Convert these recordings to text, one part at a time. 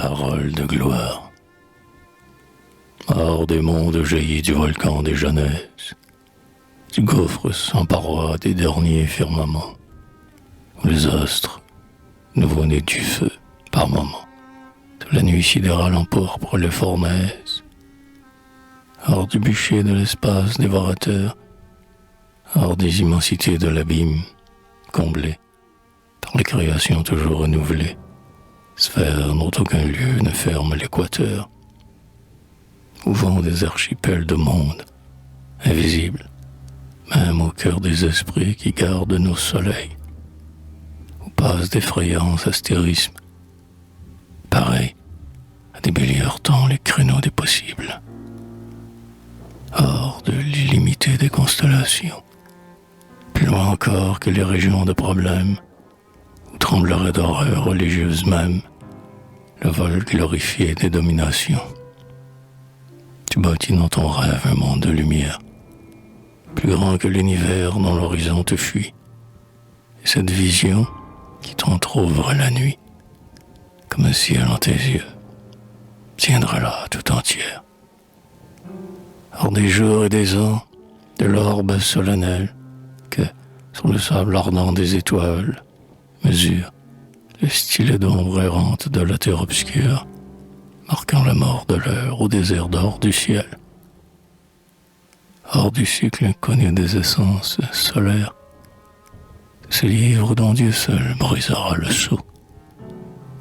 paroles de gloire. Hors des mondes jaillit du volcan des jeunesses, du gouffre sans paroi des derniers firmaments, où les astres, nouveau-nés du feu, par moments, de la nuit sidérale empourpre les fournaises, hors du bûcher de l'espace dévorateur, hors des immensités de l'abîme, comblé par les créations toujours renouvelées, sphère dont aucun lieu ne ferme l'équateur, où vont des archipels de mondes, invisibles, même au cœur des esprits qui gardent nos soleils, où passent d'effrayants astérismes, pareils à des béliers heurtant les créneaux des possibles, hors de l'illimité des constellations, plus loin encore que les régions de problèmes, où tremblerait d'horreur religieuse même le vol glorifié des dominations. Tu bâtis dans ton rêve un monde de lumière, plus grand que l'univers dont l'horizon te fuit, et cette vision qui t'entr'ouvre la nuit, comme un ciel en tes yeux, tiendra là tout entière. Hors des jours et des ans, de l'orbe solennel, que, sur le sable ardent des étoiles, mesure le stylet d'ombre errante de la terre obscure, marquant la mort de l'heure au désert d'or du ciel. Hors du cycle inconnu des essences solaires, ce livre dont Dieu seul brisera le sceau,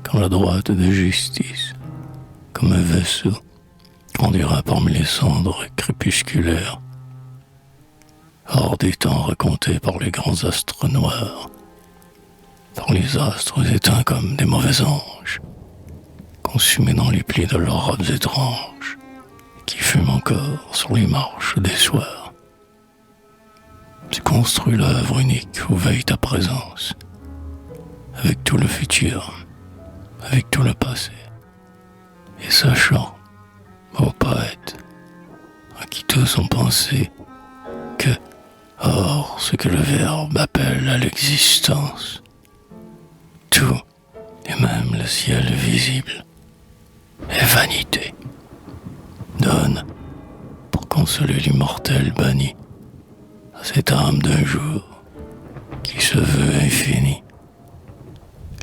quand la droite de justice, comme un vaisseau, conduira parmi les cendres crépusculaires, hors des temps racontés par les grands astres noirs, par les astres éteints comme des mauvais anges, consumés dans les plis de leurs robes étranges, qui fument encore sur les marches des soirs. Tu construis l'œuvre unique où veille ta présence, avec tout le futur, avec tout le passé, et sachant, ô poète, à qui tous ont pensé que, hors ce que le Verbe appelle à l'existence, tout, et même le ciel visible, est vanité. Donne, pour consoler l'immortel banni, à cette âme d'un jour qui se veut infinie,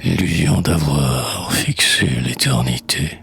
l'illusion d'avoir fixé l'éternité.